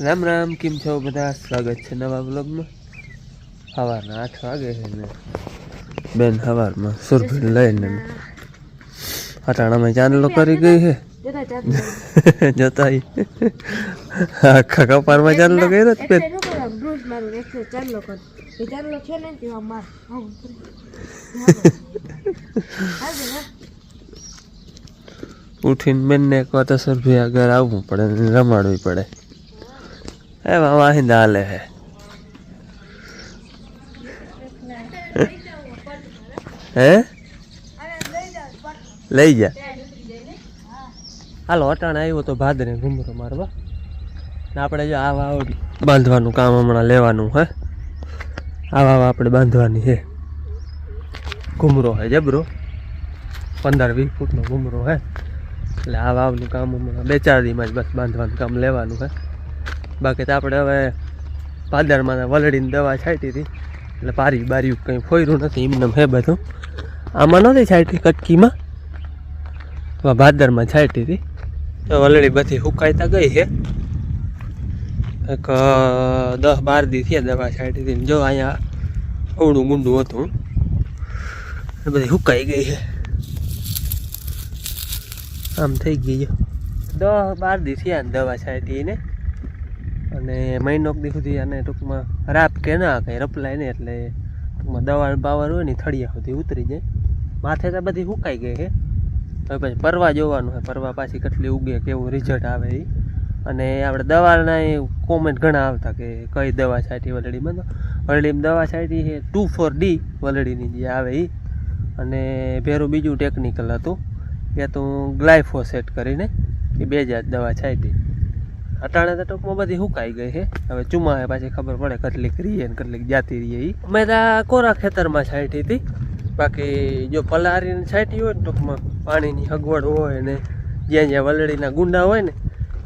રામ રામ, કેમ છો બધા? સ્વાગત છે નવા બ્લોગમાં. સવારના 8 વાગે છે ને બેન સવારમાં સુરભી લઈને અટાણામાં ચાંદલો કરી ગઈ છે. જોતા આખા કપારમાં ચાંદલો કર્યો જ બેન. ઉઠીને બેનને એક વાર તો સુરભી આગળ આવવું પડે ને રમાડવી પડે. એમાં વાહિંદા હાલે હે. હે લઈ જા. હાલો અટાણે આવ્યો તો ભાદરે ઘૂમરો મારવા ને આપણે જો આવા બાંધવાનું કામ હમણાં લેવાનું હે. આવા આપણે બાંધવાની છે. ઘૂમરો હે જબરો, 15-20 ફૂટનો ઘૂમરો હે. એટલે આ વાવનું કામ હમણાં 2-4 દીમાં જ બસ બાંધવાનું કામ લેવાનું છે. બાકી તો આપણે હવે પાદરમાં વલડીની દવા છાંટી હતી એટલે પારી બાર્યું કંઈ ફોર્યું નથી, એમને હે બધું. આમાં નહોતી છાંટી, કટકીમાં ભાદરમાં છાંટી હતી તો વલડી બધી સુકાઈતા ગઈ છે. એક 10-12 દી થયા દવા છાંટી હતી. જો અહીંયા અવડું ગુંડું હતું બધી સુકાઈ ગઈ છે. આમ થઈ ગઈ છે. 10-12 દી થયા દવા છાંટીને અને મહિનો દી સુધી આને ટૂંકમાં રાપ કે ના કંઈ રપલાય ને એટલે ટૂંકમાં દવા પાવર હોય ને થળિયા સુધી ઉતરી જાય. માથે તો બધી સુકાઈ ગઈ છે. હવે પછી પરવા જોવાનું છે, પરવા પાછી કેટલી ઉગે, કેવું રિઝલ્ટ આવે એ. અને આપણે દવાના એ કોમેન્ટ ઘણા આવતા કે કઈ દવા છાંટી વલડીમાં. તો વલડીમાં દવા છાંટી છે 2,4-D વલડીની જે આવે એ. અને ભેરું બીજું ટેકનિકલ હતું કે તું ગ્લાયફોસેટ કરીને એ 2 જાત દવા છાંટી. અટાણે તો ટૂંકમાં બધી સુકાઈ ગઈ છે. હવે ચુમાહે પાછી ખબર પડે કેટલીક રીએ ને કેટલીક જાતી રહીએ એ. મેં તો કોરા ખેતરમાં છાંટી હતી. બાકી જો પલારીને છાંટી હોય ને ટૂંકમાં પાણીની સગવડ હોય ને જ્યાં જ્યાં વલડીના ગુંડા હોય ને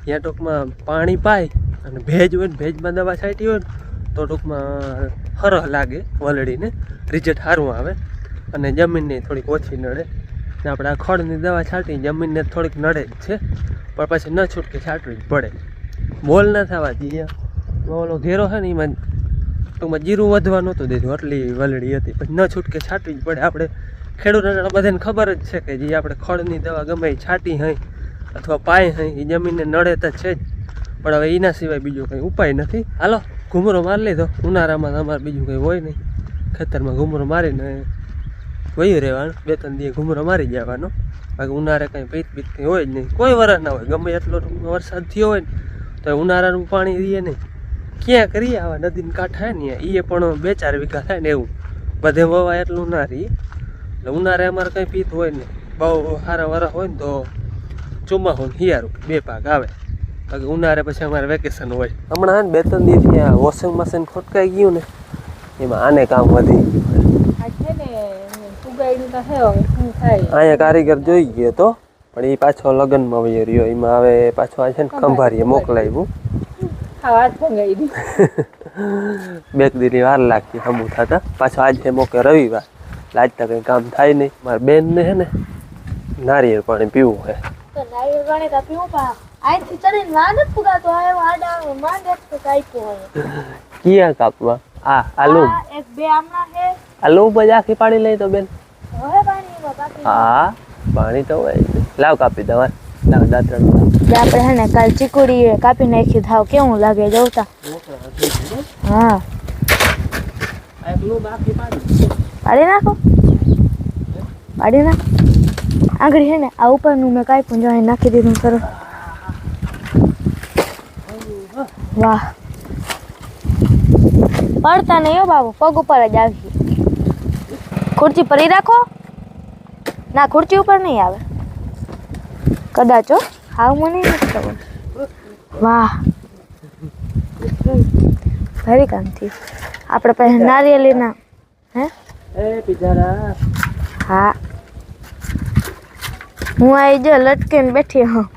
ત્યાં ટૂંકમાં પાણી પાય અને ભેજ હોય ને ભેજમાં દવા છાંટી હોય ને તો ટૂંકમાં સરસ લાગે વલડીને, રિઝલ્ટ સારું આવે અને જમીનને થોડીક ઓછી નડે. ને આપણે આ ખડની દવા છાંટી જમીનને થોડીક નડે જ છે, પણ પછી ન છૂટકે છાંટવી જ પડે. બોલ ન થવા દઈએ. ઓલો ઘેરો છે ને એમાં ટૂંકમાં જીરું વધવા નહોતું દીધું, આટલી વલડી હતી. પછી ન છૂટકે છાંટવી જ પડે. આપણે ખેડૂતોને બધાને ખબર જ છે કે જે આપણે ખડની દવા ગમે એ છાંટી હોય અથવા પાય હોય એ જમીનને નડે તો છે જ, પણ હવે એના સિવાય બીજો કંઈ ઉપાય નથી. હાલો ઘૂમરો મારી લીધો. ઉનાળામાં અમારે બીજું કંઈ હોય નહીં, ખેતરમાં ઘૂમરો મારીને વયું રહેવાનું. 2-3 દી ઘૂમરો મારી જવાનો. બાકી ઉનાળે કંઈ પીત કંઈ હોય જ નહીં. કોઈ વરસ ના હોય, ગમે એટલો વરસાદ થયો હોય ને તો ઉનાળાનું પાણી રહીએ નહીં. ક્યાં કરીએ આવા નદીને કાંઠા ને એ પણ 2-4 વીઘા થાય ને એવું બધે વવાય એટલું ના રહીએ. એટલે ઉનાળે અમારે કંઈ પીત હોય ને બહુ સારા વરસ હોય ને તો ચોમાસું હિયારું 2 પાક આવે. બાકી ઉનાળે પછી અમારે વેકેશન હોય. હમણાં ને 2-3 દી ત્યાં વોશિંગ મશીન ખોટકાઈ ગયું ને એમાં આને કામ વધી ગયું. અહીંયા કારીગર જોઈ ગયો તો પણ એ પાછો લગ્નમાં વયો રહ્યો. એમાં હવે પાછો આ છે ને ખંભારીએ મોકલાવ્યું. 2 દીની વાર લાગતી હમું થતા. પાછો આજે મોકે રવિવાર, આજ તો કંઈ કામ થાય નહીં. મારા બેનને છે ને નારિયેળ પાણી પીવું છે. ક્યાં કાપવા? આલુ આલુ પછી આખી પાણી લઈ તો બેન. હા પાણી તો હોય. લાવ કાપી દવા. લાવ દાંતણ. આપણે હે ને કાલ ચીકુડી કાપી નાખી થાવ કેવું લાગે જોતા. હા પાડી નાખો, પાડી નાખો. આગળ હે ને આ ઉપરનું મેં કાપ્યું જો નાખી દીધું. કરો વાહ. પડતા નહીં હો બાબુ, પગ ઉપર જ આવી. ખુરચી પરી રાખો ના, ખુરચી ઉપર નહીં આવે કદાચ. હાવ મને નથી ખબર. વાહ ભારી કામ થયું. આપણે પાસે નારિયેળીના હે હા. હું આવી જો લટકીને બેઠી હોઉં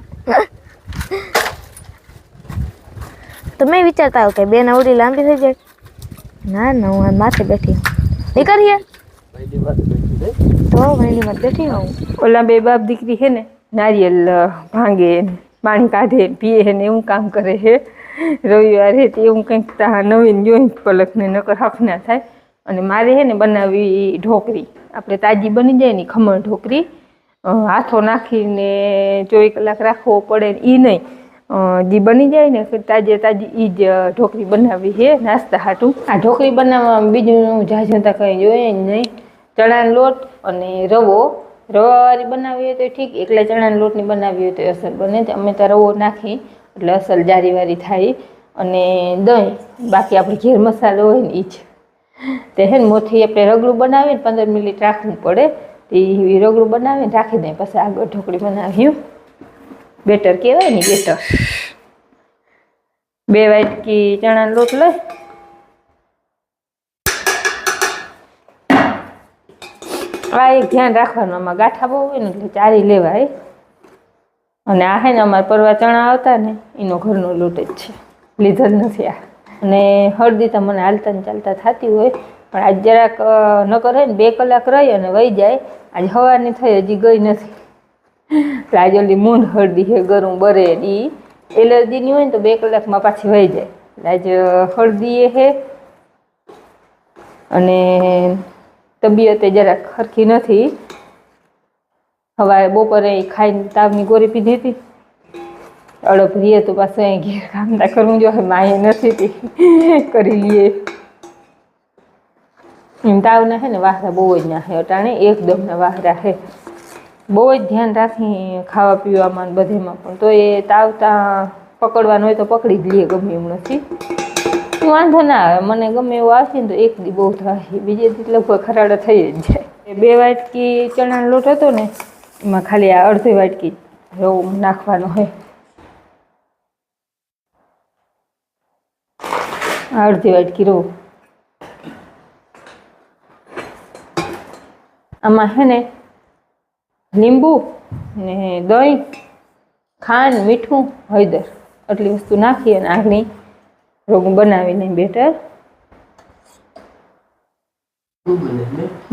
તો મેં વિચારતા હોઉં કે બેન અવડી લાંબી થઈ જાય. ના ના, હું માથે બેઠી હોઉં. નીકળીએ તો ભાઈની બેઠી હોઉં. ઓલા 2 બાપ દીકરી છે ને નારિયેલ ભાંગે, પાણી કાઢે, પીએ ને એવું કામ કરે છે. રવિવારે હતી એવું કંઈક નવીન જોઈને પલકને નકર હફ ના થાય. અને મારે હે ને બનાવી ઢોકળી, આપણે તાજી બની જાય ને ખમણ ઢોકળી, હાથો નાખીને 24 કલાક રાખવો પડે એ નહીં, જે બની જાય ને તાજે તાજી એ જ ઢોકળી બનાવી છે નાસ્તા હાટું. આ ઢોકળી બનાવવામાં બીજું ઝાઝા કંઈ જોઈએ નહીં, ચણાનો લોટ અને રવો. રવાવાળી બનાવી હોય તો ઠીક, એકલા ચણાના લોટની બનાવી હોય તો અસર બને. અમે તો રવો નાખી એટલે અસલ જારીવાળી થાય. અને દહીં, બાકી આપણે ઘેર મસાલો હોય ને એ જ તે હે ને મોથી આપણે રગડું બનાવીને 15 મિનિટ રાખવું પડે. એ રગડું બનાવીને રાખી દઈએ, પછી આગળ ઢોકળી બનાવ્યું. બેટર કહેવાય ને બેટર. 2 વાટકી ચણાનો લોટ લઈ આ એક ધ્યાન રાખવાનું, આમાં ગાંઠા બહુ હોય ને એટલે ચારી લેવાય. અને આ હે ને અમારે પરવા ચણા આવતા ને એનો ઘરનો લોટ જ છે, લીધો જ નથી આ. અને હળદી તો મને હાલતા ને ચાલતા થતી હોય, પણ આજ જરાક ન કરે ને 2 કલાક રહી અને વહી જાય. આજ સવારની થઈ હજી ગઈ નથી. આજે ઓલી મૂંઢ હળદી છે ગરું બરે એ એલર્જીની હોય ને તો 2 કલાકમાં પાછી વહી જાય. આજે હળદી એ છે અને તબિયતે જરાક સરખી નથી. સવારે બપોરે ખાઈને તાવની ગોળી પીધી હતી, અડપ રહીએ તો પાછું અહીં ઘેર કામતા કરવું જોઈએ, માએ નથી કરી લઈએ. તાવના છે ને વાહરા બહુ જ ના છે અટાણે, એકદમના વાહરા છે. બહુ જ ધ્યાન રાખી ખાવા પીવામાં બધેમાં, પણ તો એ તાવ પકડવાનું હોય તો પકડી જ લઈએ, ગમે એમ નથી. વાંધો ના આવે, મને ગમે એવું આવશે ને તો એક દી બહુ થાય, બીજે દી લગભગ ખરાડા થઈ જ જાય. 2 વાટકી ચણાનો લોટ હતો ને એમાં ખાલી આ અડધી વાટકી રવો નાખવાનો હોય. અડધી વાટકી રવો. આમાં છે ને લીંબુ ને દહીં, ખાંડ, મીઠું, હળદર આટલી વસ્તુ નાખી અને આગળ રોગું બનાવીને બેટર.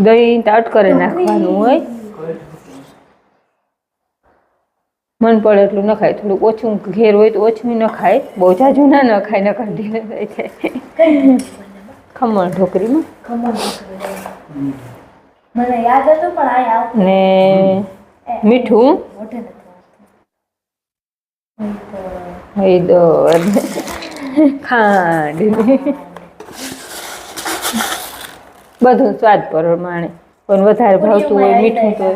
દહીં તાટ કરે નાખવાનું હોય, મન પડે એટલું ન ખાય, થોડુંક ઓછું ઘેર હોય તો ઓછું ન ખાય, બહુ જાજુ ના ન ખાય, ન કાઢી જાય છે. ખમણ ઢોકળીમાં મને યાદ હતું પણ આ ને મીઠું, હળદર, ખાંડ, બધું સ્વાદ પ્રમાણે, પણ વધારે ભાવતું હોય મીઠું તો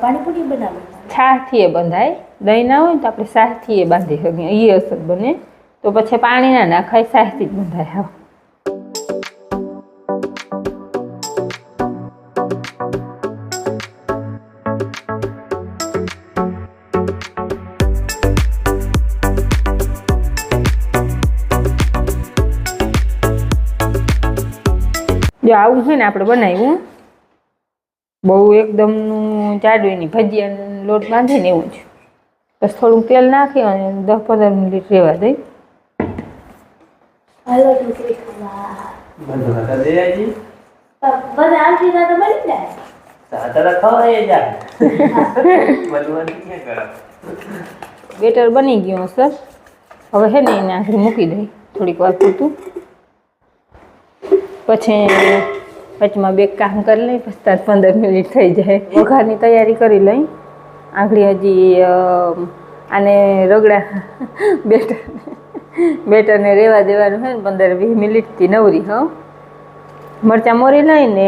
પાણીપુરી બનાવી છાશથી એ બંધાય. દહીં ના હોય તો આપણે છાશથી એ બાંધી શકીએ, એ અસર બને. તો પછી પાણી ના નાખાય, છાશથી જ બંધાય. હા, જો આવું છે ને આપણે બનાવ્યું, બહુ એકદમનું જાડું ની ભજીયાનો લોટ બાંધે ને એવું જ. બસ થોડુંક તેલ નાખી અને 10-15 મિનિટ રહેવા દઈ. બેટર બની ગયું સર. હવે છે ને એને આગળ મૂકી દઈ થોડીક વાર પૂરતું. પછી વચમાં 2 કામ કરી લઈ, પછી 15 મિનિટ થઈ જાય. વઘારની તૈયારી કરી લઈ. આગળ હજી આને રગડા બેટરને રહેવા દેવાનું છે ને 15-20 મિનિટથી નવરી. હા, મરચાં મોરી લઈને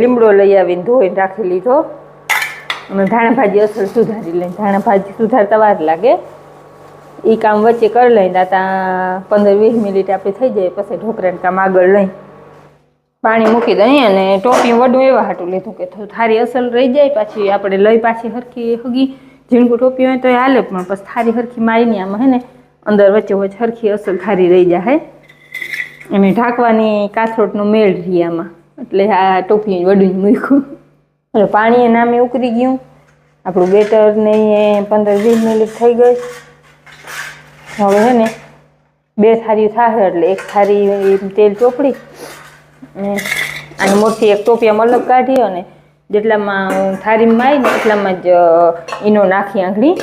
લીમડો લઈ આવીને ધોઈને રાખી લીધો અને ધાણા ભાજી અસલ સુધારી લઈને, ધાણા ભાજી સુધારતા વાર લાગે, એ કામ વચ્ચે કરી લઈને ત્યાં 15-20 મિનિટ આપણે થઈ જાય. પછી ઢોકળાનું કામ આગળ લઈ પાણી મૂકી દઈએ અને ટોપી વડું એવા હાટું લીધું કે થારી અસલ રહી જાય. પાછી આપણે લઈ પાછી હરખી હગી ઝીણકું ટોપી હોય તો એ હાલે, પણ પછી થારી હરખી મારીને આમાં હે ને અંદર વચ્ચે વચ્ચે હરખી અસલ થારી રહી જાય. અને ઢાંકવાની કાથરોટનો મેળ રહી આમાં, એટલે આ ટોપી વડું મૂક્યું. એટલે પાણી એ નામે ઉકળી ગયું. આપણું બેટર ને 15-20 મિનિટ થઈ ગઈ. હવે હે ને 2 થારીઓ થાય એટલે 1 થારી તેલ ચોપડી અને મોટી એક ટોપિયામાં અલગ કાઢી અને જેટલામાં થાળીમાં આવી ને એટલામાં જ ઈનો નાખી આંગળી.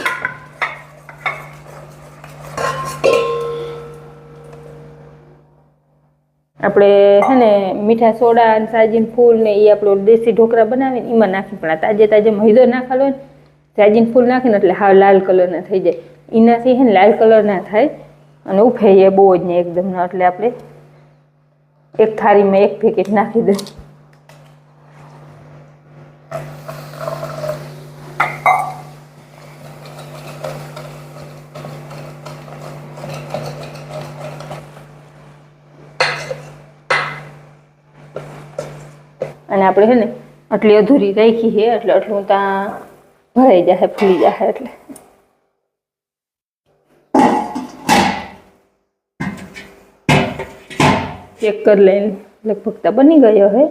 આપણે છે ને મીઠા સોડા અને સાજીન ફૂલ ને એ આપણો દેશી ઢોકળા બનાવીને એમાં નાખી, પણ તાજે તાજે મૈદો નાખેલો હોય ને સાજીન ફૂલ નાખીને એટલે હાવ લાલ કલરના થઈ જાય. એનાથી છે ને લાલ કલર ના થાય અને ઉફે એ બહુ જ ને એકદમ ના. એટલે આપણે એક થાળીમાં એક પેકેટ નાખી દઈએ. અને આપણે છે ને આટલી અધૂરી રાખી છે એટલે આટલું ત્યાં ભરાઈ જશે, ફૂલી જશે. એટલે ચેક કરી લઈને લગભગ તો બની ગયો હે.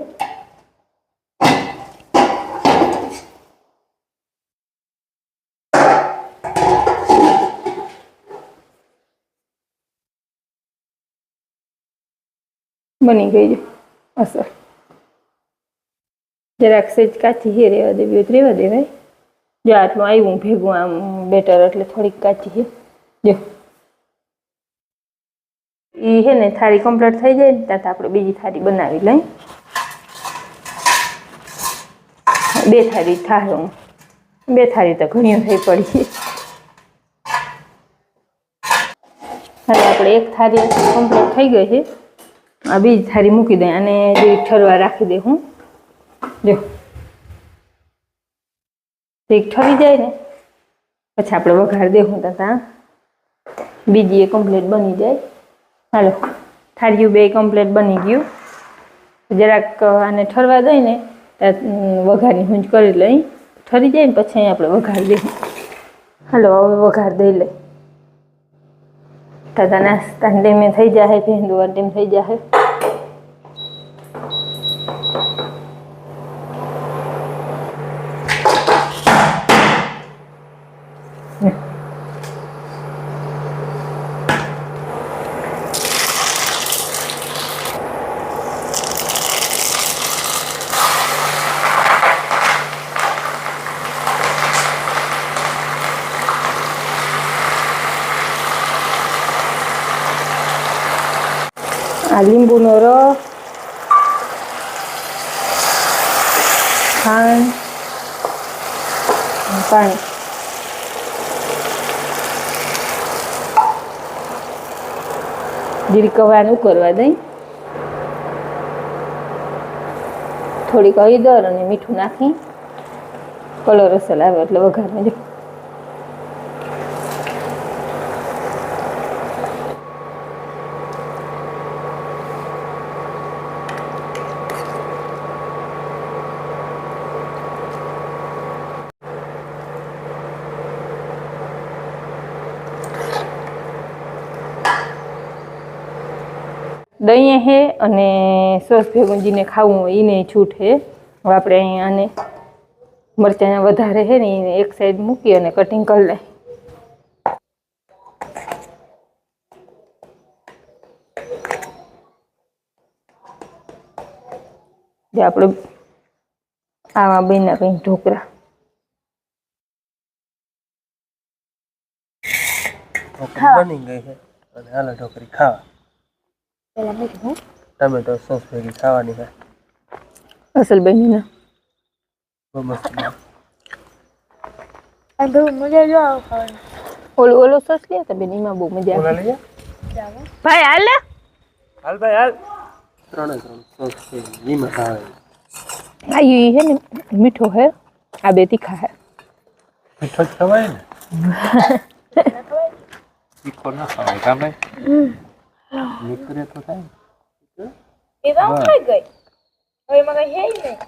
બની ગઈ છે અસર. જરાક સેજ કાચી છે, રેવા દેવી હોય તો રેવા દેવાય. જો આટલું આવ્યું ભેગું આમ બેટર એટલે થોડીક કાચી છે. જો એ છે ને થાળી કમ્પ્લીટ થઈ જાય ને ત્યાં આપણે બીજી થાળી બનાવી લઈ. 2 થાળી થાય. 2 થાળી તો ઘણી થઈ પડી. હવે આપણે એક થાળી કમ્પ્લીટ થઈ ગઈ છે. આ બીજી થાળી મૂકી દઈએ અને જે ઠરવા રાખી દે. હું જો એક ઠરી જાય ને પછી આપણે વઘાર દેવું તો ત્યાં બીજી એ કમ્પ્લીટ બની જાય. હાલો, થાળીયું 2 કમ્પ્લીટ બની ગયું. જરાક આને ઠરવા દઈ ને ત્યાં વઘારની હૂંજ કરી લઈ. ઠરી જાય ને પછી આપણે વઘાર દઈએ. હાલો, હવે વઘાર દઈ લઈ. તાતા નાસ્તા ડેમે થઈ જાય, ભેંદુવા ડેમ થઈ જાય. આ લીંબુનો રસ, ખાંડ, પાણી. જીરી કવાને ઉકળવા દઈ. થોડીક હળદર અને મીઠું નાખી કલર અસર આવે એટલે વઘારમાં. જો દહીં હે અને સોસ ભેગું જેને ખાવું હોય એને છૂટ હે. હવે આપણે અહીંયા આને મરચાં વધારે છે ને એને એક સાઈડ મૂકી અને કટિંગ કરી લઈએ. જે આપણે આવા બન્યા કંઈક ઢોકળા. બની ગઈ છે અને હાલો ઢોકળી ખાવા. ટમેટો સોસ ભેગી ખાવાની છે. અસલ બની ને બહુ મસ્ત. મજા જો આવે ખાવાની. ઓલો સોસ લે તો બેન એમાં બહુ મજા આવે. ભાઈ હાલ હાલ ભાઈ હાલ. 3 સોસ છે એમાં ખાવે. આ એ છે ને મીઠો હે, આ 2 તીખા હે. મીઠો જ ખવાય ને. તીખો ના ખવાય કા ભાઈ? નીકળે તો થાય. એ તો ખાઈ ગઈ. હવે મને હે નહીં.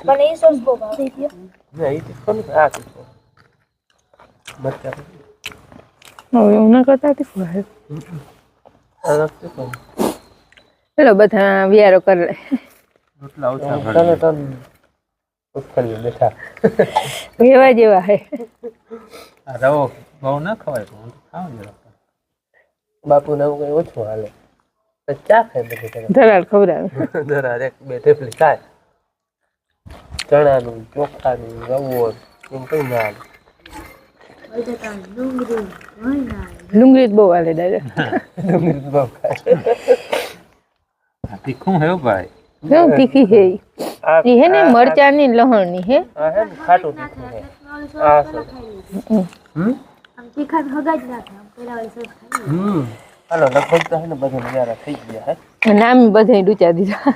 મને એ સોસ બહુ ભાવે છે. ના એ તીખો ને આ તીખો. મરચાં. હવે હું ના કરતા તીખો હે. આ તીખો. ચલો બધા વિયારો કરી લે. રોટલા ઓછા ભરે. તને ઉઠાડી બેઠા. એવા જેવા હે. આ રવો બહુ ના ખવાય તો હું ખાવ ને. બાપુ ને કઈ ઓછું હાલે. ચા ખાય બધું. ધરાડ ખવડાવે. ધરાડ 1-2 ટેફલી ખાય. ચણાનું ચોખાનું રવો એમ કઈ ના હાલે. ડુંગળી જ બહુ હાલે દાદા. ડુંગળી બહુ ખાય. તીખું હે ભાઈ. કેવું તીખી હે ઈ? આ ઈ હે ને મરચાની ને લહણની હે. આ હે ને ખાટું તીખું છે. આ છે. હાલો લગભગ તો હે ને બધું નજારા થઈ ગયા હે. નામ બધે ડૂચા દીધા.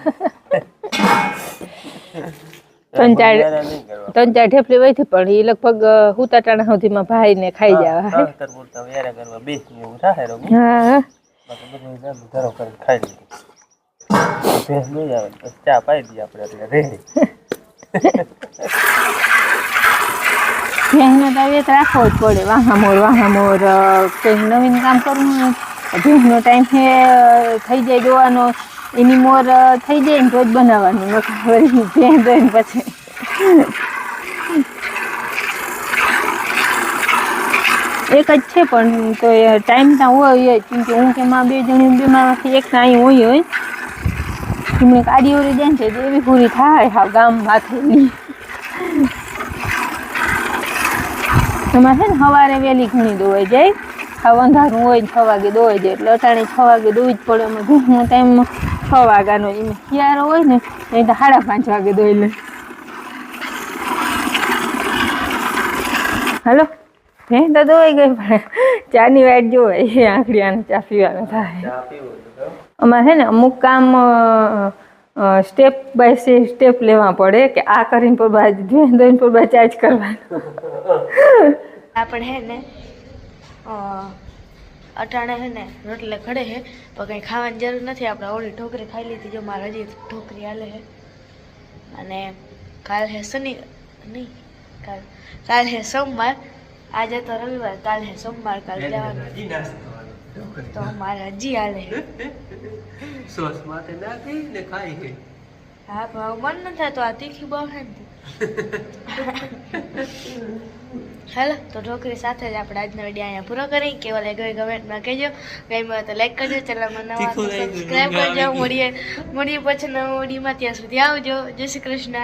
ત્રણ ચાર નજારા નહીં કરવા. ઠેપલી વહી પણ એ લગભગ હુતાટાણા સુધીમાં ભાઈ ને ખાઈ જવા હે. તરબૂચ નજારા કરવા બેસી એવું થાય રોગ. હા બાકી બધું નામ ધરો કરીને ખાઈ લીધું. ભેંસ નહીં આવે તો ચા પાઈ દઈએ આપણે એટલે રેડી. ભેંસનો તો હવે રાખવો જ પડે. વાહામોર કંઈક નવીન કામ કરવું હોય ભેંસનો ટાઈમ છે થઈ જાય જોવાનો એની મોર થઈ જાય ને તો જ બનાવવાનું વળી ભેંસ દઈને પછી એક જ છે પણ તો એ ટાઈમ ત્યાં હોય કેમ કે હું કે માં બે જણી બેમાંથી એક અહીં હોય એમને કાઢી ઓરી જાય ને તો એવી પૂરી થાય હા ગામ માથેની. એમાં છે ને સવારે વહેલી ઘણી દોવાઈ જાય. હા અંધારું હોય ને 6 વાગે દોવાઈ જાય એટલે અટાણે 6 વાગે દોવી જ પડે. એમાં ભેંસનો ટાઈમ 6 વાગ્યાનો એમ શિયાળો હોય ને એ તો 5:30 વાગે દોઈ લે. હાલો ભેંસ તો દોવાઈ ગઈ પણ ચાની વાટ જોવાય એ આંખડી આને ચા પીવાનું થાય. ચા પીવું તો અમારે છે ને અમુક કામ સ્ટેપ બાય સ્ટેપ લેવા પડે કે આ કરીને પર બાજુ ભેંસ દોઈને પર બાજુ ચાર્જ કરવાનું. આપણે હે ને અટાણે હે ને રોટલે ખડે હે તો કંઈ ખાવાની જરૂર નથી. આપણે ઓલી ઢોકરી ખાઈ લીધી. જો મારે હજી ઢોકરી હાલે હે. અને કાલ હે શનિ નહીં કાલ હે સોમવાર. આજે તો રવિવાર, કાલ હે સોમવાર. કાલ જવાનું હજી નાસ્તો કરવાનો. તો મારે હજી હાલે હે. સોસ માટે નાખી ને ખાઈ ગઈ. હા પણ મન ન થાય તો આ તીખી બહુ હે ને. હાલો તો ઢોકરી સાથે જ આપણે આજનો વિડીયો અહીંયા પૂરો કરી. કેવો લાગ્યો કમેન્ટમાં કહેજો. ગમ્યો તો લાઈક કરજો. ચેનલમાં નવા તો સબસ્ક્રાઈબ કરજો. મળીએ પછી નવા વિડીયોમાં. ત્યાં સુધી આવજો. જય શ્રી કૃષ્ણ.